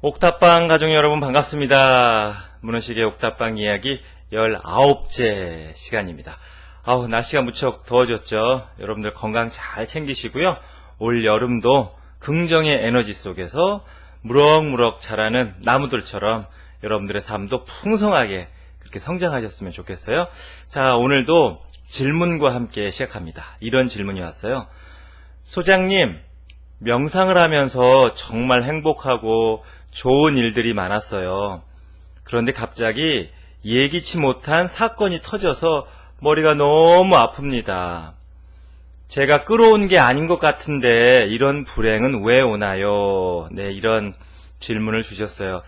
옥탑방 가족 여러분 반갑습니다. 문헌식의 옥탑방 이야기 19째 시간입니다. 날씨가 무척 더워졌죠. 여러분들 건강 잘 챙기시고요. 올 여름도 긍정의 에너지 속에서 무럭무럭 자라는 나무들처럼 여러분들의 삶도 풍성하게 그렇게 성장하셨으면 좋겠어요. 자, 오늘도 질문과 함께 시작합니다. 이런 질문이 왔어요. 소장님, 명상을 하면서 정말 행복하고 좋은 일들이 많았어요. 그런데 갑자기 예기치 못한 사건이 터져서 머리가 너무 아픕니다. 제가 끌어온 게 아닌 것 같은데 이런 불행은 왜 오나요? 네, 이런 질문을 주셨어요.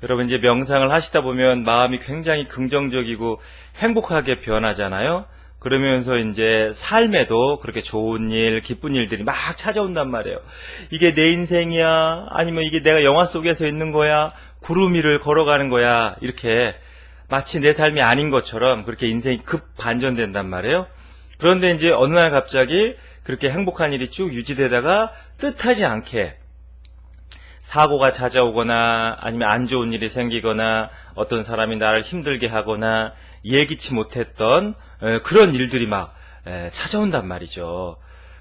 여러분, 이제 명상을 하시다 보면 마음이 굉장히 긍정적이고 행복하게 변하잖아요. 그러면서 이제 삶에도 그렇게 좋은 일, 기쁜 일들이 막 찾아온단 말이에요. 이게 내 인생이야? 아니면 이게 내가 영화 속에서 있는 거야? 구름 위를 걸어가는 거야? 이렇게 마치 내 삶이 아닌 것처럼 그렇게 인생이 급 반전된단 말이에요. 그런데 이제 어느 날 갑자기 그렇게 행복한 일이 쭉 유지되다가 뜻하지 않게 사고가 찾아오거나 아니면 안 좋은 일이 생기거나 어떤 사람이 나를 힘들게 하거나 예기치 못했던 그런 일들이 막 찾아온단 말이죠.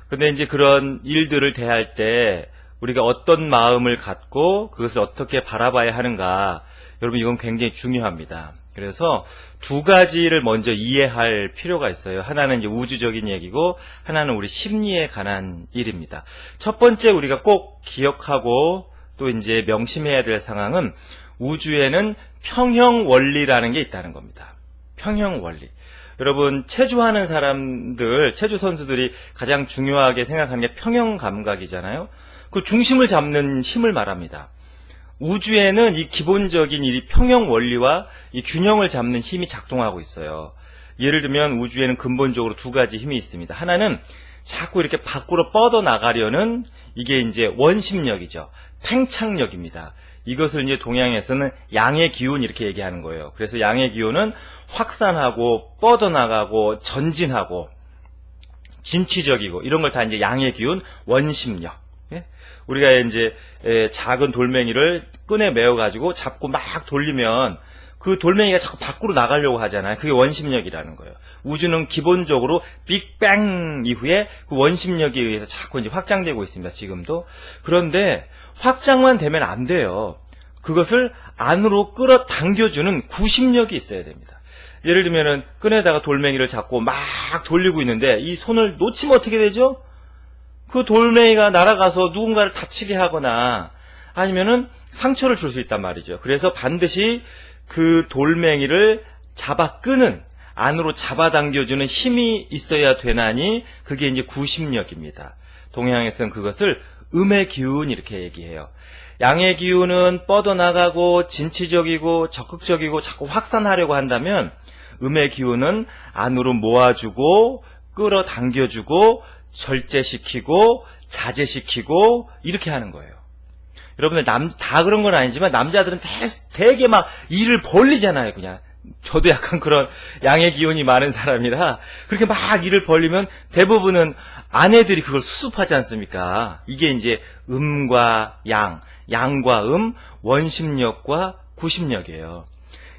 근데 이제 그런 일들을 대할 때 우리가 어떤 마음을 갖고 그것을 어떻게 바라봐야 하는가, 여러분 이건 굉장히 중요합니다. 그래서 두 가지를 먼저 이해할 필요가 있어요. 하나는 이제 우주적인 얘기고 하나는 우리 심리에 관한 일입니다. 첫 번째 우리가 꼭 기억하고 또 이제 명심해야 될 상황은 우주에는 평형 원리라는 게 있다는 겁니다. 평형 원리. 여러분, 체조하는 사람들, 체조 선수들이 가장 중요하게 생각하는 게 평형 감각이잖아요. 그 중심을 잡는 힘을 말합니다. 우주에는 이 기본적인 이 평형 원리와 이 균형을 잡는 힘이 작동하고 있어요. 예를 들면 우주에는 근본적으로 두 가지 힘이 있습니다. 하나는 자꾸 이렇게 밖으로 뻗어나가려는 이게 이제 원심력이죠. 팽창력입니다. 이것을 이제 동양에서는 양의 기운 이렇게 얘기하는 거예요. 그래서 양의 기운은 확산하고 뻗어나가고 전진하고 진취적이고 이런 걸 다 이제 양의 기운, 원심력. 예? 우리가 이제 작은 돌멩이를 끈에 메어 가지고 잡고 막 돌리면 그 돌멩이가 자꾸 밖으로 나가려고 하잖아요. 그게 원심력이라는 거예요. 우주는 기본적으로 빅뱅 이후에 그 원심력에 의해서 자꾸 이제 확장되고 있습니다. 지금도. 그런데 확장만 되면 안 돼요. 그것을 안으로 끌어당겨주는 구심력이 있어야 됩니다. 예를 들면은 끈에다가 돌멩이를 잡고 막 돌리고 있는데 이 손을 놓치면 어떻게 되죠? 그 돌멩이가 날아가서 누군가를 다치게 하거나 아니면은 상처를 줄 수 있단 말이죠. 그래서 반드시 그 돌멩이를 잡아 끄는, 안으로 잡아당겨주는 힘이 있어야 되나니 그게 이제 구심력입니다. 동양에서는 그것을 음의 기운 이렇게 얘기해요. 양의 기운은 뻗어나가고 진취적이고 적극적이고 자꾸 확산하려고 한다면 음의 기운은 안으로 모아주고 끌어당겨주고 절제시키고 자제시키고 이렇게 하는 거예요. 여러분들 다 그런 건 아니지만 남자들은 되게 막 일을 벌리잖아요. 그냥 저도 약간 그런 양의 기운이 많은 사람이라 그렇게 막 일을 벌리면 대부분은 아내들이 그걸 수습하지 않습니까? 이게 이제 음과 양, 양과 원심력과 구심력이에요.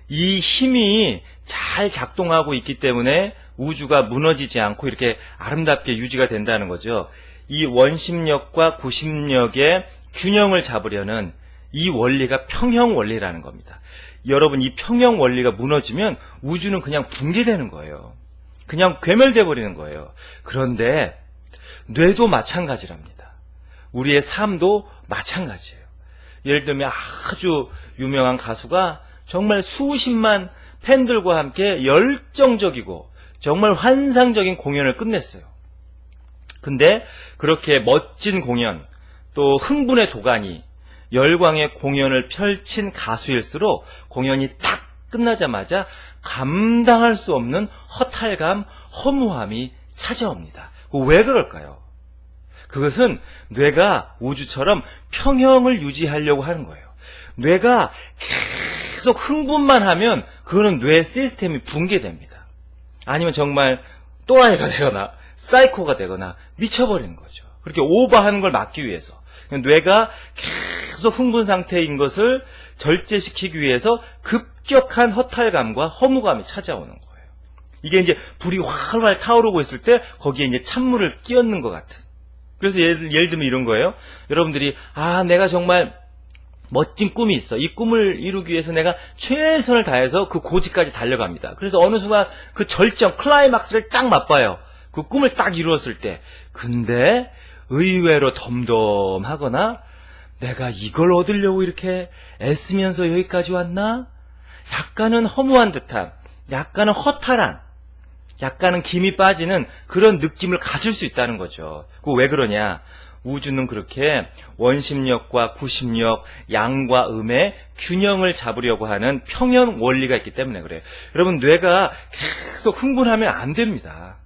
이 힘이 잘 작동하고 있기 때문에 우주가 무너지지 않고 이렇게 아름답게 유지가 된다는 거죠. 이 원심력과 구심력의 균형을 잡으려는 이 원리가 평형 원리라는 겁니다. 여러분, 이 평형 원리가 무너지면 우주는 그냥 붕괴되는 거예요. 그냥 괴멸돼 버리는 거예요. 그런데 뇌도 마찬가지랍니다. 우리의 삶도 마찬가지예요. 예를 들면 아주 유명한 가수가 정말 수십만 팬들과 함께 열정적이고 정말 환상적인 공연을 끝냈어요. 근데 그렇게 멋진 공연, 또 흥분의 도가니, 열광의 공연을 펼친 가수일수록 공연이 딱 끝나자마자 감당할 수 없는 허탈감, 허무함이 찾아옵니다. 왜 그럴까요? 그것은 뇌가 우주처럼 평형을 유지하려고 하는 거예요. 뇌가 계속 흥분만 하면 그거는 뇌 시스템이 붕괴됩니다. 아니면 정말 또라이가 되거나 사이코가 되거나 미쳐버리는 거죠. 그렇게 오버하는 걸 막기 위해서 뇌가 계속 계속 흥분 상태인 것을 절제시키기 위해서 급격한 허탈감과 허무감이 찾아오는 거예요. 이게 이제 불이 활활 타오르고 있을 때 거기에 이제 찬물을 끼얹는 것 같은. 그래서 예를 들면 이런 거예요. 여러분들이 내가 정말 멋진 꿈이 있어. 이 꿈을 이루기 위해서 내가 최선을 다해서 그 고지까지 달려갑니다. 그래서 어느 순간 그 절정, 클라이막스를 딱 맛봐요. 그 꿈을 딱 이루었을 때. 근데 의외로 덤덤하거나 내가 이걸 얻으려고 이렇게 애쓰면서 여기까지 왔나? 약간은 허무한 듯한, 약간은 허탈한, 약간은 김이 빠지는 그런 느낌을 가질 수 있다는 거죠. 그거 왜 그러냐? 우주는 그렇게 원심력과 구심력, 양과 음의 균형을 잡으려고 하는 평형 원리가 있기 때문에 그래요. 여러분, 뇌가 계속 흥분하면 안 됩니다.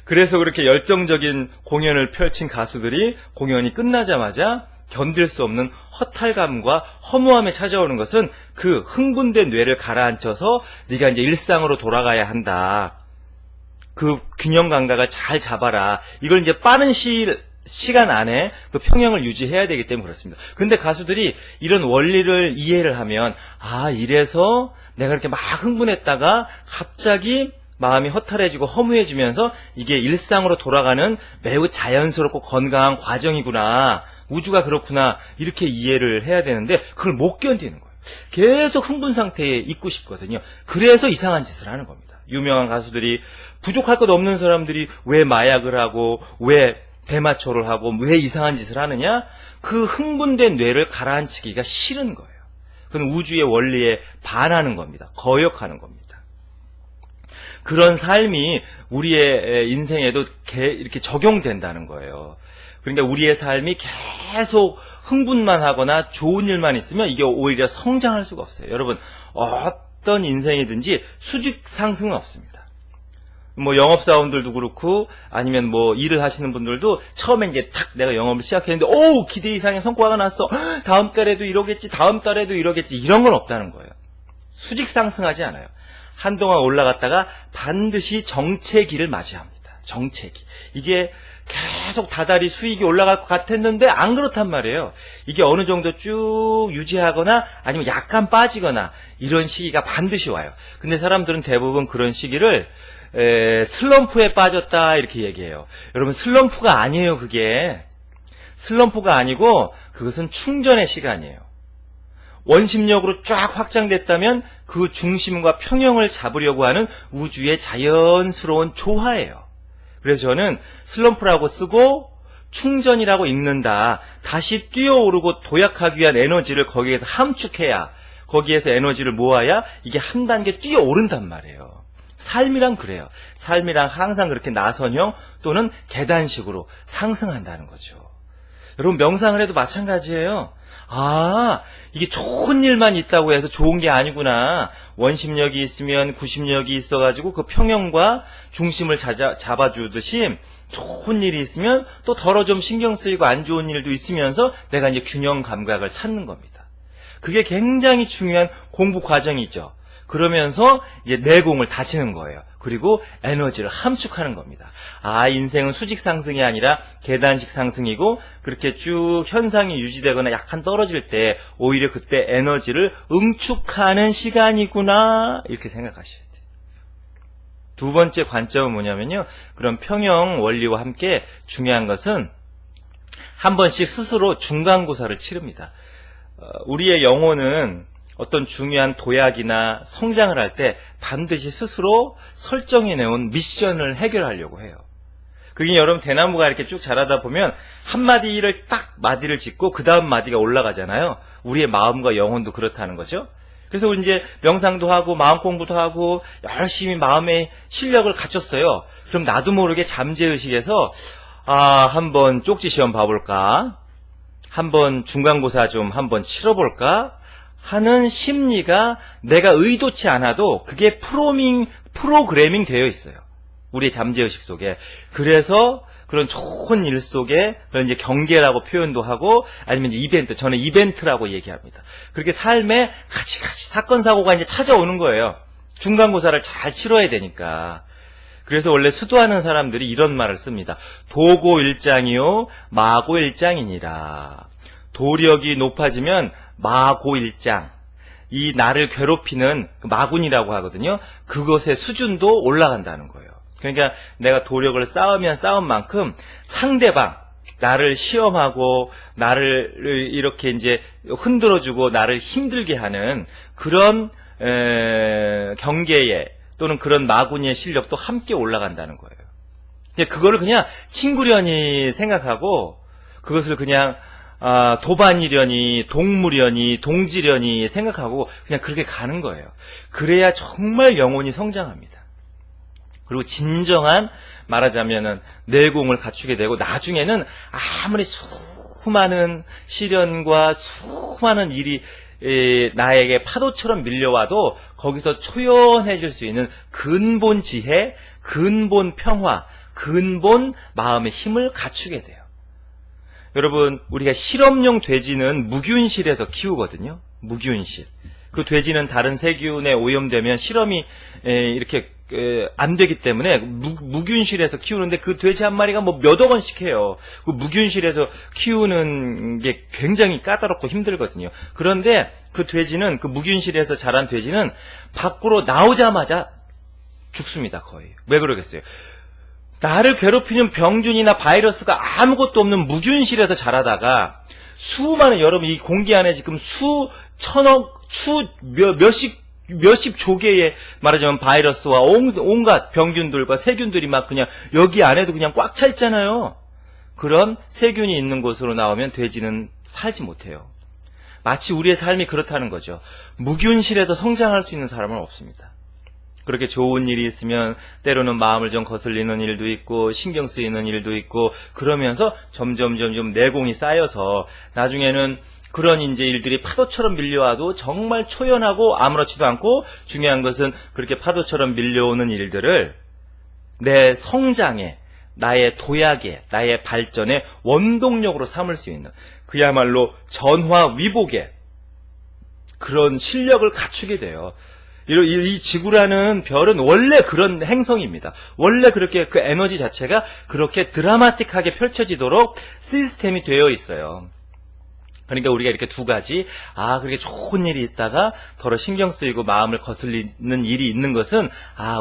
그래서 그렇게 열정적인 공연을 펼친 가수들이 공연이 끝나자마자 견딜 수 없는 허탈감과 허무함에 찾아오는 것은 그 흥분된 뇌를 가라앉혀서 네가 이제 일상으로 돌아가야 한다. 그 균형 감각을 잘 잡아라. 이걸 이제 빠른 시간 안에 그 평형을 유지해야 되기 때문에 그렇습니다. 근데 가수들이 이런 원리를 이해를 하면 이래서 내가 이렇게 막 흥분했다가 갑자기 마음이 허탈해지고 허무해지면서 이게 일상으로 돌아가는 매우 자연스럽고 건강한 과정이구나. 우주가 그렇구나. 이렇게 이해를 해야 되는데 그걸 못 견디는 거예요. 계속 흥분 상태에 있고 싶거든요. 그래서 이상한 짓을 하는 겁니다. 유명한 가수들이 부족할 것 없는 사람들이 왜 마약을 하고 왜 대마초를 하고 왜 이상한 짓을 하느냐? 그 흥분된 뇌를 가라앉히기가 싫은 거예요. 그건 우주의 원리에 반하는 겁니다. 거역하는 겁니다. 그런 삶이 우리의 인생에도 이렇게 적용된다는 거예요. 그러니까 우리의 삶이 계속 흥분만 하거나 좋은 일만 있으면 이게 오히려 성장할 수가 없어요. 여러분, 어떤 인생이든지 수직 상승은 없습니다. 영업사원들도 그렇고, 아니면 일을 하시는 분들도 처음에 이제 내가 영업을 시작했는데, 기대 이상의 성과가 났어. 다음 달에도 이러겠지, 다음 달에도 이러겠지. 이런 건 없다는 거예요. 수직 상승하지 않아요. 한동안 올라갔다가 반드시 정체기를 맞이합니다. 정체기. 이게 계속 다달이 수익이 올라갈 것 같았는데 안 그렇단 말이에요. 이게 어느 정도 쭉 유지하거나 아니면 약간 빠지거나 이런 시기가 반드시 와요. 근데 사람들은 대부분 그런 시기를 슬럼프에 빠졌다 이렇게 얘기해요. 여러분, 슬럼프가 아니에요. 그게 슬럼프가 아니고 그것은 충전의 시간이에요. 원심력으로 쫙 확장됐다면 그 중심과 평형을 잡으려고 하는 우주의 자연스러운 조화예요. 그래서 저는 슬럼프라고 쓰고 충전이라고 읽는다. 다시 뛰어오르고 도약하기 위한 에너지를 거기에서 함축해야, 거기에서 에너지를 모아야 이게 한 단계 뛰어오른단 말이에요. 삶이란 그래요. 삶이란 항상 그렇게 나선형 또는 계단식으로 상승한다는 거죠. 여러분, 명상을 해도 마찬가지예요. 이게 좋은 일만 있다고 해서 좋은 게 아니구나. 원심력이 있으면 구심력이 있어가지고 그 평형과 중심을 잡아주듯이 좋은 일이 있으면 또 덜어 좀 신경 쓰이고 안 좋은 일도 있으면서 내가 이제 균형 감각을 찾는 겁니다. 그게 굉장히 중요한 공부 과정이죠. 그러면서 이제 내공을 다지는 거예요. 그리고 에너지를 함축하는 겁니다. 인생은 수직 상승이 아니라 계단식 상승이고, 그렇게 쭉 현상이 유지되거나 약간 떨어질 때 오히려 그때 에너지를 응축하는 시간이구나, 이렇게 생각하셔야 돼요. 두 번째 관점은 뭐냐면요, 그런 평형 원리와 함께 중요한 것은 한 번씩 스스로 중간고사를 치릅니다. 우리의 영혼은 어떤 중요한 도약이나 성장을 할 때 반드시 스스로 설정해놓은 미션을 해결하려고 해요. 그게 여러분, 대나무가 이렇게 쭉 자라다 보면 한 마디를 딱 마디를 짓고 그 다음 마디가 올라가잖아요. 우리의 마음과 영혼도 그렇다는 거죠. 그래서 우리 이제 명상도 하고 마음 공부도 하고 열심히 마음의 실력을 갖췄어요. 그럼 나도 모르게 잠재의식에서 한번 쪽지 시험 봐볼까? 한번 중간고사 좀 한번 치러볼까? 하는 심리가 내가 의도치 않아도 그게 프로그래밍 되어 있어요. 우리의 잠재의식 속에. 그래서 그런 좋은 일 속에 그런 이제 경계라고 표현도 하고, 아니면 이제 이벤트, 저는 이벤트라고 얘기합니다. 그렇게 삶에 같이 사건 사고가 이제 찾아오는 거예요. 중간고사를 잘 치러야 되니까. 그래서 원래 수도하는 사람들이 이런 말을 씁니다. 도고일장이요 마고일장이니라. 도력이 높아지면 마고일장, 이 나를 괴롭히는 그 마군이라고 하거든요. 그것의 수준도 올라간다는 거예요. 그러니까 내가 도력을 쌓으면 쌓은 만큼 상대방, 나를 시험하고 나를 이렇게 이제 흔들어주고 나를 힘들게 하는 그런 경계에 또는 그런 마군의 실력도 함께 올라간다는 거예요. 그거를 그냥 친구려니 생각하고 그것을 그냥 도반이려니 동물이려니 동지려니 생각하고 그냥 그렇게 가는 거예요. 그래야 정말 영혼이 성장합니다. 그리고 진정한 말하자면은 내공을 갖추게 되고 나중에는 아무리 수많은 시련과 수많은 일이 나에게 파도처럼 밀려와도 거기서 초연해질 수 있는 근본 지혜, 근본 평화, 근본 마음의 힘을 갖추게 돼요. 여러분, 우리가 실험용 돼지는 무균실에서 키우거든요. 무균실. 그 돼지는 다른 세균에 오염되면 실험이 이렇게 안 되기 때문에 무균실에서 키우는데 그 돼지 한 마리가 뭐 몇억 원씩 해요. 그 무균실에서 키우는 게 굉장히 까다롭고 힘들거든요. 그런데 그 돼지는, 그 무균실에서 자란 돼지는 밖으로 나오자마자 죽습니다, 거의. 왜 그러겠어요? 나를 괴롭히는 병균이나 바이러스가 아무것도 없는 무균실에서 자라다가 수많은, 여러분 이 공기 안에 지금 수천억, 몇십 조개의 말하자면 바이러스와 온갖 병균들과 세균들이 막 그냥 여기 안에도 그냥 꽉 차 있잖아요. 그런 세균이 있는 곳으로 나오면 돼지는 살지 못해요. 마치 우리의 삶이 그렇다는 거죠. 무균실에서 성장할 수 있는 사람은 없습니다. 그렇게 좋은 일이 있으면 때로는 마음을 좀 거슬리는 일도 있고 신경 쓰이는 일도 있고 그러면서 점점 내공이 쌓여서 나중에는 그런 이제 일들이 파도처럼 밀려와도 정말 초연하고 아무렇지도 않고 중요한 것은 그렇게 파도처럼 밀려오는 일들을 내 성장에, 나의 도약에, 나의 발전에 원동력으로 삼을 수 있는 그야말로 전화위복의 그런 실력을 갖추게 돼요. 이 지구라는 별은 원래 그런 행성입니다. 원래 그렇게 그 에너지 자체가 그렇게 드라마틱하게 펼쳐지도록 시스템이 되어 있어요. 그러니까 우리가 이렇게 두 가지, 그렇게 좋은 일이 있다가 더러 신경 쓰이고 마음을 거슬리는 일이 있는 것은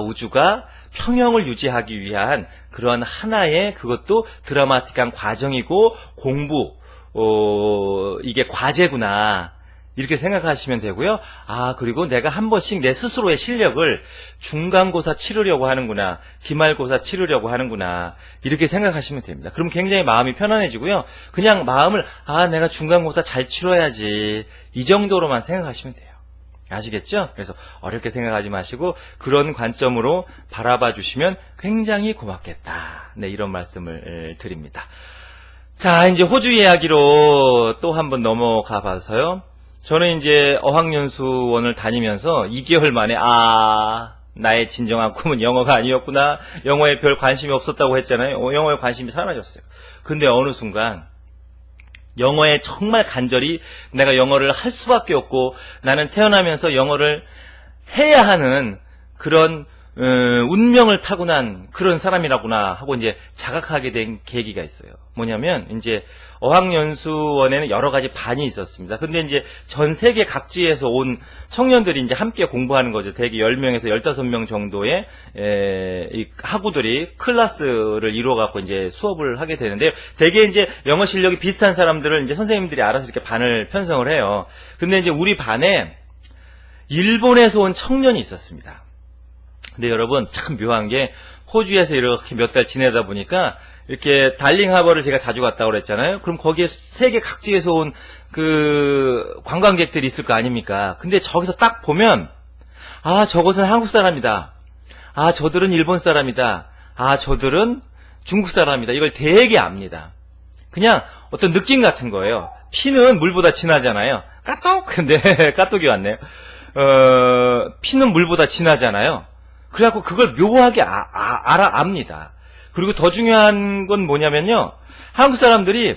우주가 평형을 유지하기 위한 그런 하나의 그것도 드라마틱한 과정이고 공부, 이게 과제구나. 이렇게 생각하시면 되고요. 그리고 내가 한 번씩 내 스스로의 실력을 중간고사 치르려고 하는구나. 기말고사 치르려고 하는구나. 이렇게 생각하시면 됩니다. 그럼 굉장히 마음이 편안해지고요. 그냥 마음을 내가 중간고사 잘 치러야지. 이 정도로만 생각하시면 돼요. 아시겠죠? 그래서 어렵게 생각하지 마시고 그런 관점으로 바라봐 주시면 굉장히 고맙겠다. 네, 이런 말씀을 드립니다. 자, 이제 호주 이야기로 또 한번 넘어가 봐서요. 저는 이제 어학연수원을 다니면서 2개월 만에 나의 진정한 꿈은 영어가 아니었구나. 영어에 별 관심이 없었다고 했잖아요. 영어에 관심이 사라졌어요. 근데 어느 순간 영어에 정말 간절히 내가 영어를 할 수밖에 없고 나는 태어나면서 영어를 해야 하는 그런 운명을 타고난 그런 사람이라구나 하고 이제 자각하게 된 계기가 있어요. 뭐냐면 이제 어학연수원에는 여러 가지 반이 있었습니다. 근데 이제 전 세계 각지에서 온 청년들이 이제 함께 공부하는 거죠. 대개 10명에서 15명 정도의 이 학우들이 클래스를 이루어 갖고 이제 수업을 하게 되는데 대개 이제 영어 실력이 비슷한 사람들을 이제 선생님들이 알아서 이렇게 반을 편성을 해요. 근데 이제 우리 반에 일본에서 온 청년이 있었습니다. 근데 여러분 참 묘한 게 호주에서 이렇게 몇 달 지내다 보니까 이렇게 달링 하버를 제가 자주 갔다고 그랬잖아요. 그럼 거기에 세계 각지에서 온 그 관광객들이 있을 거 아닙니까? 근데 저기서 딱 보면 저것은 한국 사람이다. 저들은 일본 사람이다. 저들은 중국 사람이다. 이걸 되게 압니다. 그냥 어떤 느낌 같은 거예요. 피는 물보다 진하잖아요. 까똑! 근데 까똑이 왔네요. 피는 물보다 진하잖아요. 그래갖고 그걸 묘하게 압니다. 그리고 더 중요한 건 뭐냐면요. 한국 사람들이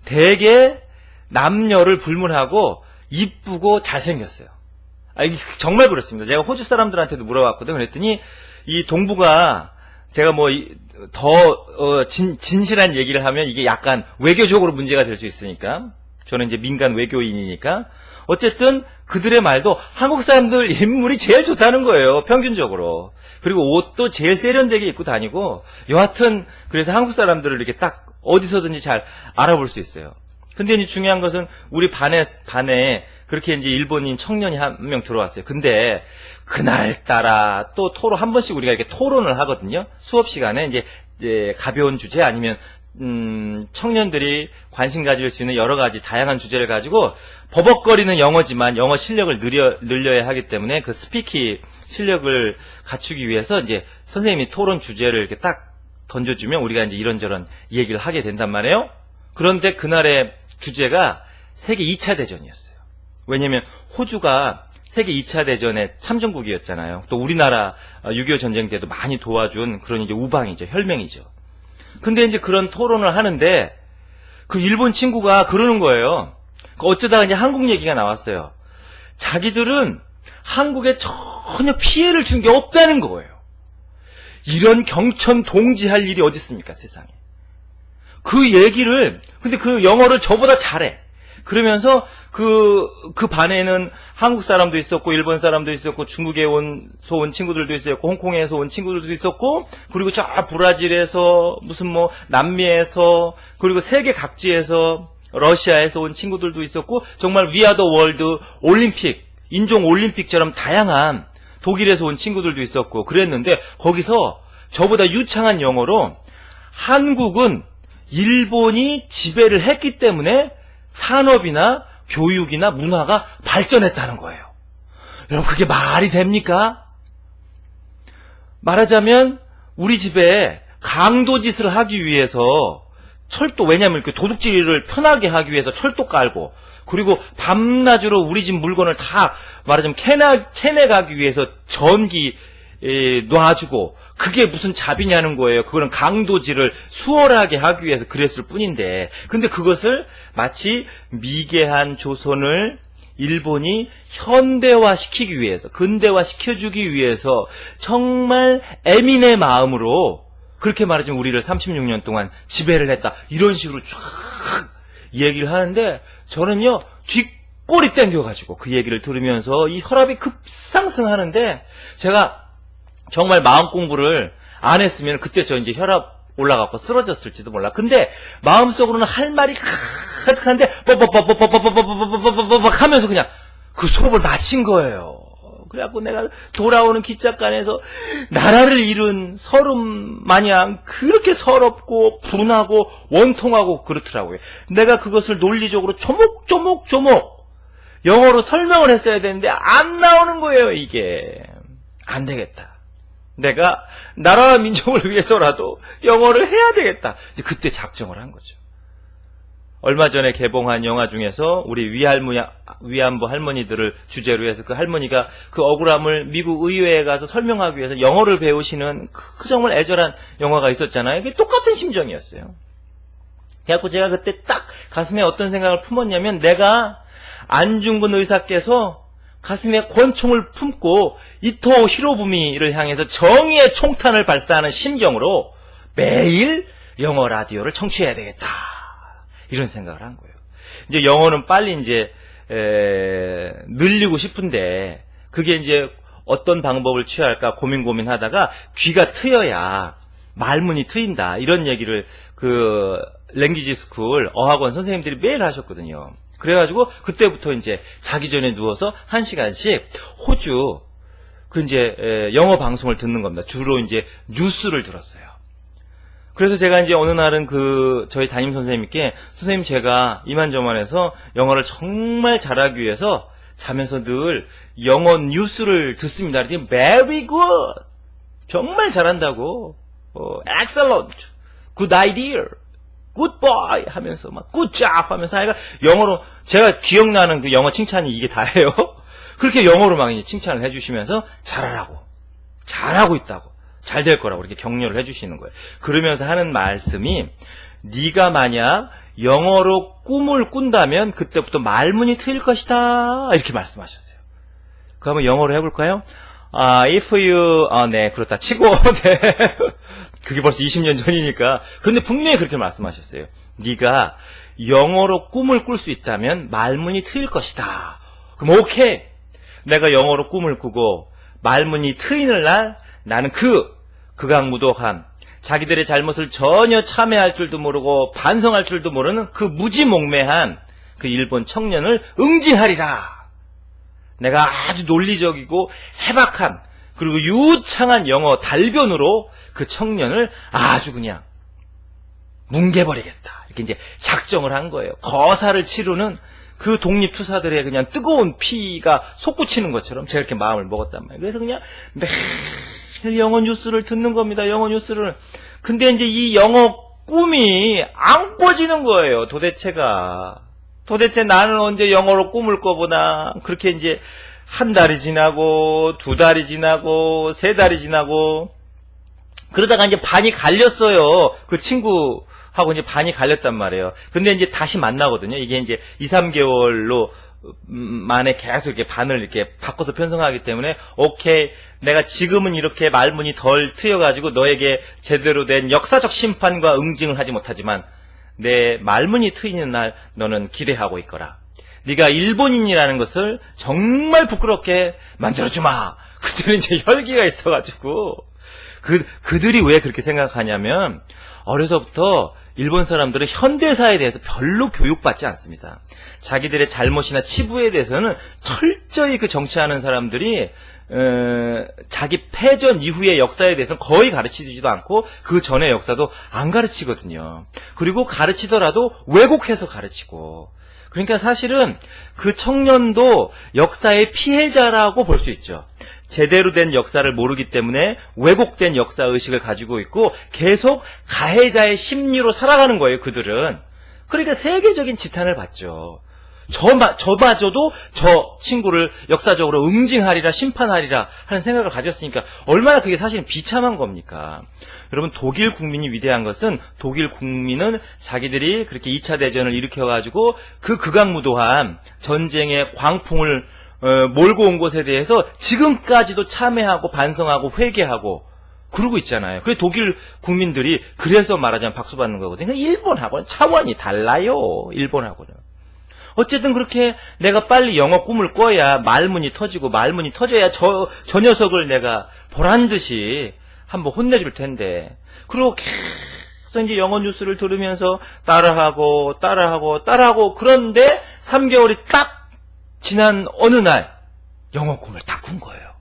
되게 남녀를 불문하고 이쁘고 잘생겼어요. 이게 정말 그렇습니다. 제가 호주 사람들한테도 물어봤거든요. 그랬더니 이 동부가 제가 뭐 더 진실한 얘기를 하면 이게 약간 외교적으로 문제가 될 수 있으니까 저는 이제 민간 외교인이니까. 어쨌든 그들의 말도 한국 사람들 인물이 제일 좋다는 거예요. 평균적으로. 그리고 옷도 제일 세련되게 입고 다니고 여하튼 그래서 한국 사람들을 이렇게 딱 어디서든지 잘 알아볼 수 있어요. 근데 이제 중요한 것은 우리 반에 그렇게 이제 일본인 청년이 한 명 들어왔어요. 근데 그날따라 또 토론 한 번씩 우리가 이렇게 토론을 하거든요. 수업 시간에 이제 가벼운 주제 아니면 청년들이 관심 가질 수 있는 여러 가지 다양한 주제를 가지고 버벅거리는 영어지만 영어 실력을 늘려야 하기 때문에 그 스피킹 실력을 갖추기 위해서 이제 선생님이 토론 주제를 이렇게 딱 던져주면 우리가 이제 이런저런 얘기를 하게 된단 말이에요. 그런데 그날의 주제가 세계 2차 대전이었어요. 왜냐면 호주가 세계 2차 대전의 참전국이었잖아요. 또 우리나라 6.25 전쟁 때도 많이 도와준 그런 이제 우방이죠. 혈맹이죠. 근데 이제 그런 토론을 하는데 그 일본 친구가 그러는 거예요. 어쩌다가 이제 한국 얘기가 나왔어요. 자기들은 한국에 전혀 피해를 준 게 없다는 거예요. 이런 경천동지할 일이 어디 있습니까, 세상에. 그 얘기를, 근데 그 영어를 저보다 잘해. 그러면서 그 반에는 한국 사람도 있었고, 일본 사람도 있었고, 중국에서 온 친구들도 있었고, 홍콩에서 온 친구들도 있었고, 그리고 저 브라질에서, 무슨 뭐, 남미에서, 그리고 세계 각지에서, 러시아에서 온 친구들도 있었고, 정말 위아더 월드 올림픽, 인종 올림픽처럼 다양한 독일에서 온 친구들도 있었고, 그랬는데, 거기서 저보다 유창한 영어로, 한국은 일본이 지배를 했기 때문에 산업이나 교육이나 문화가 발전했다는 거예요. 여러분, 그게 말이 됩니까? 말하자면 우리 집에 강도짓을 하기 위해서 철도, 왜냐하면 그 도둑질을 편하게 하기 위해서 철도 깔고, 그리고 밤낮으로 우리 집 물건을 다 말하자면 캐내 가기 위해서 전기 놔주고, 그게 무슨 잡이냐는 거예요. 그거는 강도질을 수월하게 하기 위해서 그랬을 뿐인데, 근데 그것을 마치 미개한 조선을 일본이 현대화시키기 위해서, 근대화시켜주기 위해서 정말 애민의 마음으로 그렇게 말하자면 우리를 36년 동안 지배를 했다, 이런 식으로 쫙 얘기를 하는데, 저는요 뒷꼬리 땡겨가지고 그 얘기를 들으면서 이 혈압이 급상승하는데, 제가 정말 마음 공부를 안 했으면 그때 저 이제 혈압 올라가고 쓰러졌을지도 몰라. 근데 마음속으로는 할 말이 가득한데 뻑뻑뻑뻑뻑뻑뻑뻑뻑뻑뻑 하면서 그냥 그 수업을 마친 거예요. 그래갖고 내가 돌아오는 기찻간에서 나라를 잃은 서름 마냥 그렇게 서럽고 분하고 원통하고 그렇더라고요. 내가 그것을 논리적으로 조목조목 영어로 설명을 했어야 되는데 안 나오는 거예요. 이게 안 되겠다. 내가 나라와 민족을 위해서라도 영어를 해야 되겠다. 그때 작정을 한 거죠. 얼마 전에 개봉한 영화 중에서 우리 위안부 할머니들을 주제로 해서 그 할머니가 그 억울함을 미국 의회에 가서 설명하기 위해서 영어를 배우시는 그 정말 애절한 영화가 있었잖아요. 이게 똑같은 심정이었어요. 그래갖고 제가 그때 딱 가슴에 어떤 생각을 품었냐면, 내가 안중근 의사께서 가슴에 권총을 품고 이토 히로부미를 향해서 정의의 총탄을 발사하는 심경으로 매일 영어 라디오를 청취해야 되겠다, 이런 생각을 한 거예요. 이제 영어는 빨리 이제 늘리고 싶은데 그게 이제 어떤 방법을 취할까 고민하다가 귀가 트여야 말문이 트인다, 이런 얘기를 그 랭귀지 스쿨 어학원 선생님들이 매일 하셨거든요. 그래가지고 그때부터 이제 자기 전에 누워서 1시간씩 호주 그 이제 영어 방송을 듣는 겁니다. 주로 이제 뉴스를 들었어요. 그래서 제가 이제 어느 날은 그 저희 담임 선생님께, 선생님 제가 이만저만해서 영어를 정말 잘하기 위해서 자면서 늘 영어 뉴스를 듣습니다. 그랬더니 very good, 정말 잘한다고, excellent, good idea, good boy 하면서 막 good job 하면서 하여가 영어로, 제가 기억나는 그 영어 칭찬이 이게 다예요. 그렇게 영어로 막 칭찬을 해주시면서 잘하고 있다고, 잘 될 거라고 이렇게 격려를 해주시는 거예요. 그러면서 하는 말씀이, 네가 만약 영어로 꿈을 꾼다면 그때부터 말문이 트일 것이다, 이렇게 말씀하셨어요. 그거 한번 영어로 해볼까요? if you, 네, 그렇다 치고, 네. 그게 벌써 20년 전이니까. 근데 분명히 그렇게 말씀하셨어요. 네가 영어로 꿈을 꿀 수 있다면 말문이 트일 것이다. 그럼 오케이. 내가 영어로 꿈을 꾸고 말문이 트이는 날 나는 극악무도한 자기들의 잘못을 전혀 참회할 줄도 모르고 반성할 줄도 모르는 그 무지몽매한 그 일본 청년을 응징하리라. 내가 아주 논리적이고 해박한 그리고 유창한 영어 달변으로 그 청년을 아주 그냥 뭉개버리겠다. 이렇게 이제 작정을 한 거예요. 거사를 치르는 그 독립투사들의 그냥 뜨거운 피가 솟구치는 것처럼 제가 이렇게 마음을 먹었단 말이에요. 그래서 그냥 매일 영어 뉴스를 듣는 겁니다. 영어 뉴스를. 근데 이제 이 영어 꿈이 안 꿔지는 거예요. 도대체 나는 언제 영어로 꿈을 꿔보나. 그렇게 이제 한 달이 지나고 2달이 지나고 3달이 지나고 그러다가 이제 반이 갈렸어요. 그 친구하고 이제 반이 갈렸단 말이에요. 근데 이제 다시 만나거든요. 이게 이제 2, 3개월로 만에 계속 이렇게 반을 이렇게 바꿔서 편성하기 때문에 오케이. 내가 지금은 이렇게 말문이 덜 트여가지고 너에게 제대로 된 역사적 심판과 응징을 하지 못하지만 내 말문이 트이는 날 너는 기대하고 있거라. 네가 일본인이라는 것을 정말 부끄럽게 만들어주마. 그때는 이제 혈기가 있어가지고 그들이 왜 그렇게 생각하냐면 어려서부터 일본 사람들은 현대사에 대해서 별로 교육받지 않습니다. 자기들의 잘못이나 치부에 대해서는 철저히 그 정치하는 사람들이 자기 패전 이후의 역사에 대해서는 거의 가르치지도 않고 그 전의 역사도 안 가르치거든요. 그리고 가르치더라도 왜곡해서 가르치고. 그러니까 사실은 그 청년도 역사의 피해자라고 볼 수 있죠. 제대로 된 역사를 모르기 때문에 왜곡된 역사의식을 가지고 있고 계속 가해자의 심리로 살아가는 거예요, 그들은. 그러니까 세계적인 지탄을 받죠. 저마저도 저 친구를 역사적으로 응징하리라, 심판하리라 하는 생각을 가졌으니까 얼마나 그게 사실은 비참한 겁니까? 여러분, 독일 국민이 위대한 것은 독일 국민은 자기들이 그렇게 2차 대전을 일으켜가지고 그 극악무도한 전쟁의 광풍을 몰고 온 것에 대해서 지금까지도 참회하고 반성하고 회개하고 그러고 있잖아요. 그래서 독일 국민들이 그래서 말하자면 박수 받는 거거든요. 일본하고는 차원이 달라요. 일본하고는. 어쨌든 그렇게 내가 빨리 영어 꿈을 꿔야 말문이 터지고 말문이 터져야 저 녀석을 내가 보란듯이 한번 혼내줄 텐데. 그리고 계속 이제 영어 뉴스를 들으면서 따라하고 그런데 3개월이 딱 지난 어느 날 영어 꿈을 딱 꾼 거예요.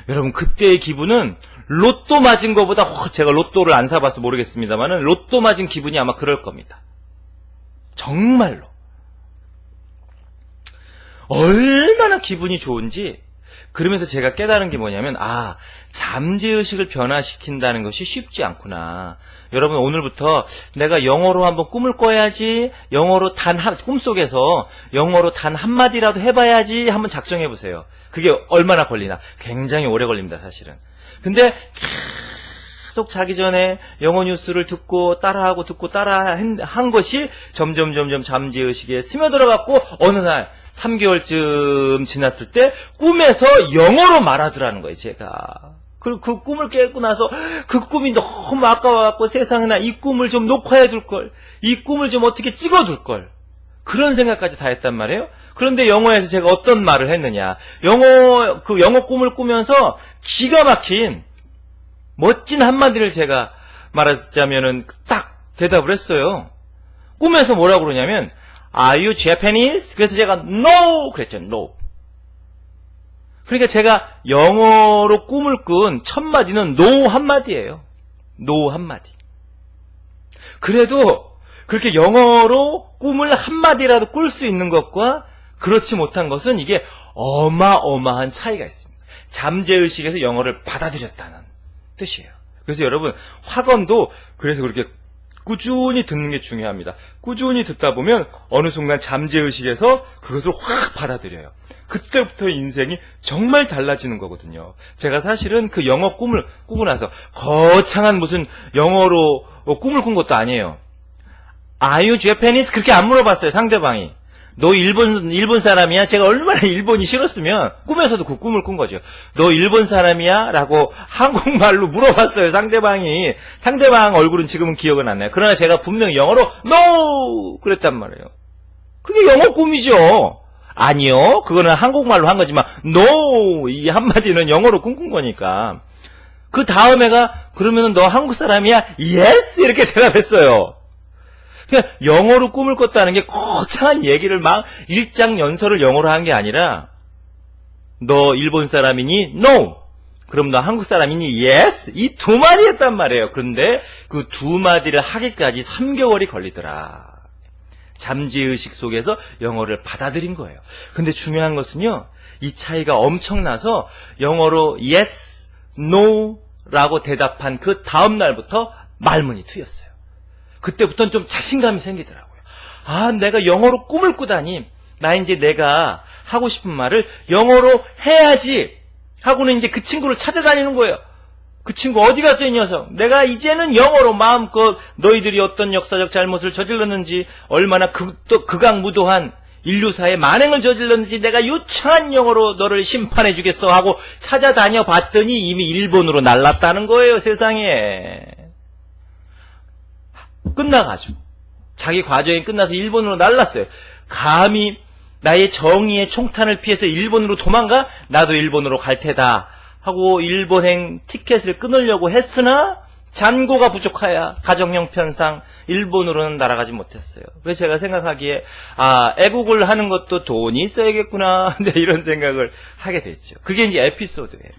여러분, 그때의 기분은 로또 맞은 것보다 제가 로또를 안 사봐서 모르겠습니다만은 로또 맞은 기분이 아마 그럴 겁니다. 정말로. 얼마나 기분이 좋은지. 그러면서 제가 깨달은 게 뭐냐면 잠재의식을 변화시킨다는 것이 쉽지 않구나. 여러분, 오늘부터 내가 영어로 한번 꿈을 꿔야지, 영어로 꿈속에서 영어로 단 한마디라도 해봐야지 한번 작정해보세요. 그게 얼마나 걸리나. 굉장히 오래 걸립니다, 사실은. 근데 계속 자기 전에 영어 뉴스를 듣고 따라하고 한 것이 점점 잠재의식에 스며들어갖고 어느 날 3개월쯤 지났을 때 꿈에서 영어로 말하더라는 거예요, 제가. 그리고 그 꿈을 깨고 나서 그 꿈이 너무 아까워갖고 세상에나 이 꿈을 좀 녹화해둘 걸, 이 꿈을 좀 어떻게 찍어둘 걸, 그런 생각까지 다 했단 말이에요. 그런데 영어에서 제가 어떤 말을 했느냐. 영어 꿈을 꾸면서 기가 막힌 멋진 한마디를 제가 말하자면은 딱 대답을 했어요. 꿈에서 뭐라고 그러냐면 Are you Japanese? 그래서 제가 No! 그랬죠. No. 그러니까 제가 영어로 꿈을 꾼 첫 마디는 No 한마디예요. No 한마디. 그래도 그렇게 영어로 꿈을 한마디라도 꿀 수 있는 것과 그렇지 못한 것은 이게 어마어마한 차이가 있습니다. 잠재의식에서 영어를 받아들였다는 뜻이에요. 그래서 여러분, 학원도 그래서 그렇게 꾸준히 듣는 게 중요합니다. 꾸준히 듣다 보면 어느 순간 잠재의식에서 그것을 확 받아들여요. 그때부터 인생이 정말 달라지는 거거든요. 제가 사실은 그 영어 꿈을 꾸고 나서 거창한 무슨 영어로 꿈을 꾼 것도 아니에요. Are you Japanese? 그렇게 안 물어봤어요, 상대방이. 너 일본 사람이야? 제가 얼마나 일본이 싫었으면 꿈에서도 그 꿈을 꾼 거죠. 너 일본 사람이야? 라고 한국말로 물어봤어요, 상대방이. 상대방 얼굴은 지금은 기억은 안 나요. 그러나 제가 분명히 영어로 NO! 그랬단 말이에요. 그게 영어 꿈이죠. 아니요. 그거는 한국말로 한 거지만 NO! 이 한마디는 영어로 꿈꾼 거니까. 그 다음에가 그러면은 너 한국 사람이야? Yes! 이렇게 대답했어요. 그냥 영어로 꿈을 꿨다는 게 거창한 얘기를 막 일장연설을 영어로 한 게 아니라 너 일본 사람이니? No! 그럼 너 한국 사람이니? Yes! 이 두 마디 했단 말이에요. 그런데 그 두 마디를 하기까지 3개월이 걸리더라. 잠재의식 속에서 영어를 받아들인 거예요. 근데 중요한 것은요, 이 차이가 엄청나서 영어로 yes, no 라고 대답한 그 다음 날부터 말문이 트였어요. 그때부터는 좀 자신감이 생기더라고요. 아, 내가 영어로 꿈을 꾸다니. 나 이제 내가 하고 싶은 말을 영어로 해야지 하고는 이제 그 친구를 찾아다니는 거예요. 그 친구 어디 갔어, 이 녀석? 내가 이제는 영어로 마음껏 너희들이 어떤 역사적 잘못을 저질렀는지, 얼마나 극악무도한 인류사의 만행을 저질렀는지 내가 유창한 영어로 너를 심판해 주겠어 하고 찾아다녀 봤더니 이미 일본으로 날랐다는 거예요, 세상에. 끝나가지고 자기 과정이 끝나서 일본으로 날랐어요. 감히 나의 정의의 총탄을 피해서 일본으로 도망가? 나도 일본으로 갈 테다 하고 일본행 티켓을 끊으려고 했으나 잔고가 부족하여 가정형편상 일본으로는 날아가지 못했어요. 그래서 제가 생각하기에 애국을 하는 것도 돈이 있어야겠구나 네, 이런 생각을 하게 됐죠. 그게 이제 에피소드예요.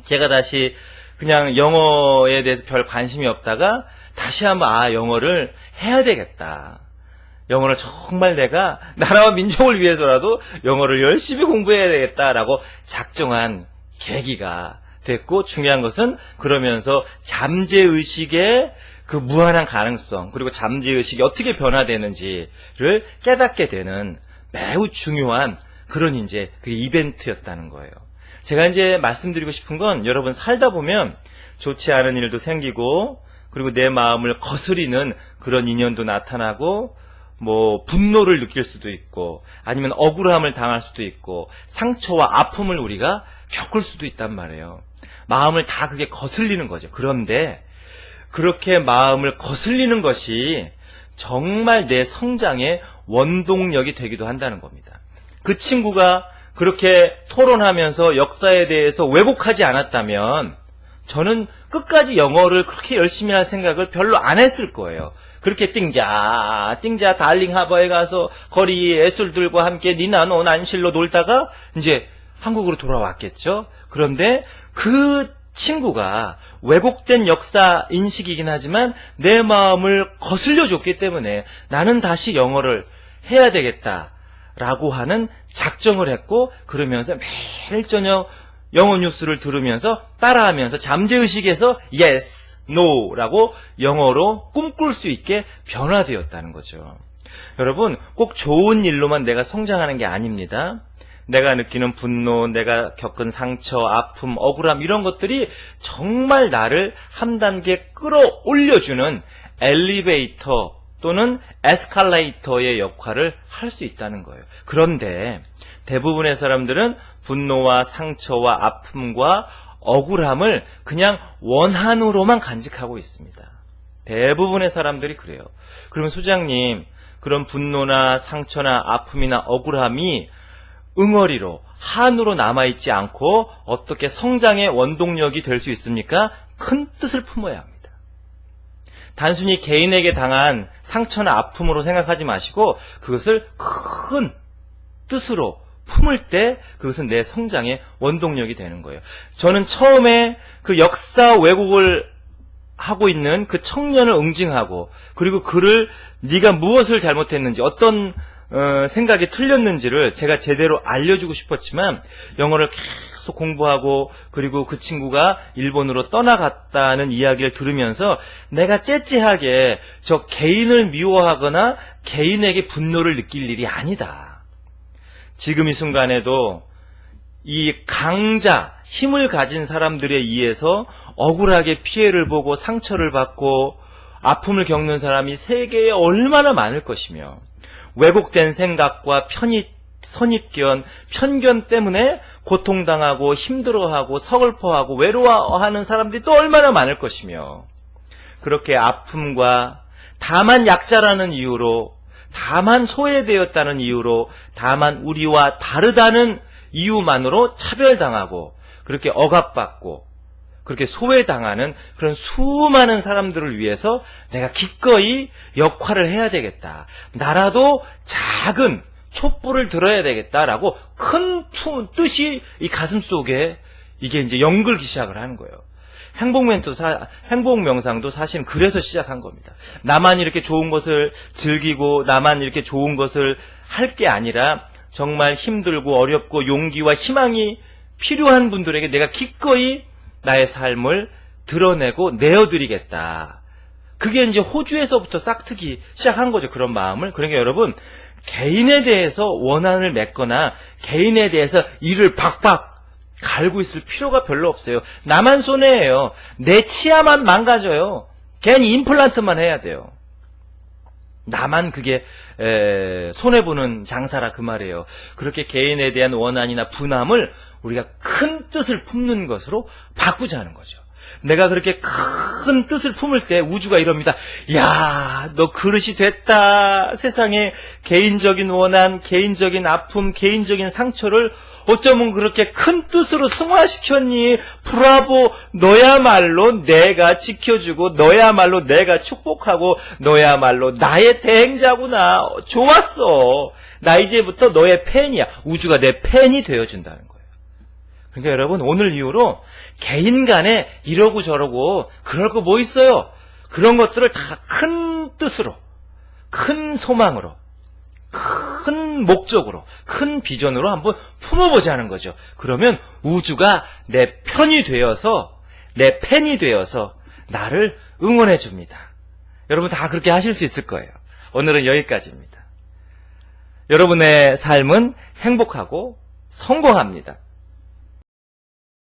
제가 다시 그냥 영어에 대해서 별 관심이 없다가 다시 한번 영어를 해야 되겠다. 영어를 정말 내가 나라와 민족을 위해서라도 영어를 열심히 공부해야 되겠다라고 작정한 계기가 됐고, 중요한 것은 그러면서 잠재의식의 그 무한한 가능성, 그리고 잠재의식이 어떻게 변화되는지를 깨닫게 되는 매우 중요한 그런 이제 그 이벤트였다는 거예요. 제가 이제 말씀드리고 싶은 건, 여러분 살다 보면 좋지 않은 일도 생기고, 그리고 내 마음을 거스리는 그런 인연도 나타나고, 뭐 분노를 느낄 수도 있고, 아니면 억울함을 당할 수도 있고, 상처와 아픔을 우리가 겪을 수도 있단 말이에요. 마음을 다 그게 거슬리는 거죠. 그런데 그렇게 마음을 거슬리는 것이 정말 내 성장의 원동력이 되기도 한다는 겁니다. 그 친구가 그렇게 토론하면서 역사에 대해서 왜곡하지 않았다면 저는 끝까지 영어를 그렇게 열심히 할 생각을 별로 안 했을 거예요. 그렇게 띵자 달링 하버에 가서 거리 예술들과 함께 니나노 난실로 놀다가 이제 한국으로 돌아왔겠죠. 그런데 그 친구가 왜곡된 역사 인식이긴 하지만 내 마음을 거슬려 줬기 때문에 나는 다시 영어를 해야 되겠다라고 하는 작정을 했고, 그러면서 매일 저녁 영어 뉴스를 들으면서 따라하면서 잠재의식에서 yes, no 라고 영어로 꿈꿀 수 있게 변화되었다는 거죠. 여러분, 꼭 좋은 일로만 내가 성장하는 게 아닙니다. 내가 느끼는 분노, 내가 겪은 상처, 아픔, 억울함 이런 것들이 정말 나를 한 단계 끌어올려주는 엘리베이터 또는 에스컬레이터의 역할을 할 수 있다는 거예요. 그런데 대부분의 사람들은 분노와 상처와 아픔과 억울함을 그냥 원한으로만 간직하고 있습니다. 대부분의 사람들이 그래요. 그러면 소장님, 그런 분노나 상처나 아픔이나 억울함이 응어리로, 한으로 남아있지 않고 어떻게 성장의 원동력이 될 수 있습니까? 큰 뜻을 품어야 합니다. 단순히 개인에게 당한 상처나 아픔으로 생각하지 마시고 그것을 큰 뜻으로 품을 때 그것은 내 성장의 원동력이 되는 거예요. 저는 처음에 그 역사 왜곡을 하고 있는 그 청년을 응징하고, 그리고 그를 네가 무엇을 잘못했는지, 어떤 생각이 틀렸는지를 제가 제대로 알려주고 싶었지만 영어를 계속 공부하고, 그리고 그 친구가 일본으로 떠나갔다는 이야기를 들으면서 내가 째째하게 저 개인을 미워하거나 개인에게 분노를 느낄 일이 아니다. 지금 이 순간에도 이 강자, 힘을 가진 사람들에 의해서 억울하게 피해를 보고 상처를 받고 아픔을 겪는 사람이 세계에 얼마나 많을 것이며, 왜곡된 생각과 선입견, 편견 때문에 고통당하고 힘들어하고 서글퍼하고 외로워하는 사람들이 또 얼마나 많을 것이며, 그렇게 아픔과 다만 약자라는 이유로, 다만 소외되었다는 이유로, 다만 우리와 다르다는 이유만으로 차별당하고 그렇게 억압받고 그렇게 소외당하는 그런 수많은 사람들을 위해서 내가 기꺼이 역할을 해야 되겠다. 나라도 작은 촛불을 들어야 되겠다라고 큰 뜻이 이 가슴 속에 이게 이제 연글기 시작을 하는 거예요. 행복 명상도 사실 그래서 시작한 겁니다. 나만 이렇게 좋은 것을 즐기고 나만 이렇게 좋은 것을 할 게 아니라 정말 힘들고 어렵고 용기와 희망이 필요한 분들에게 내가 기꺼이 나의 삶을 드러내고 내어드리겠다. 그게 이제 호주에서부터 싹트기 시작한 거죠. 그런 마음을. 그러니까 여러분, 개인에 대해서 원한을 맺거나 개인에 대해서 이를 박박 갈고 있을 필요가 별로 없어요. 나만 손해예요. 내 치아만 망가져요. 괜히 임플란트만 해야 돼요. 나만 그게 손해보는 장사라 그 말이에요. 그렇게 개인에 대한 원한이나 분함을 우리가 큰 뜻을 품는 것으로 바꾸자는 거죠. 내가 그렇게 큰 뜻을 품을 때 우주가 이럽니다. 야, 너 그릇이 됐다. 세상에 개인적인 원한, 개인적인 아픔, 개인적인 상처를 어쩌면 그렇게 큰 뜻으로 승화시켰니? 브라보! 너야말로 내가 지켜주고 너야말로 내가 축복하고 너야말로 나의 대행자구나. 좋았어. 나 이제부터 너의 팬이야. 우주가 내 팬이 되어준다는 거예요. 그러니까 여러분, 오늘 이후로 개인 간에 이러고 저러고 그럴 거 뭐 있어요? 그런 것들을 다 큰 뜻으로, 큰 소망으로, 큰 목적으로, 큰 비전으로 한번 품어보자는 거죠. 그러면 우주가 내 편이 되어서, 내 팬이 되어서 나를 응원해 줍니다. 여러분 다 그렇게 하실 수 있을 거예요. 오늘은 여기까지입니다. 여러분의 삶은 행복하고 성공합니다.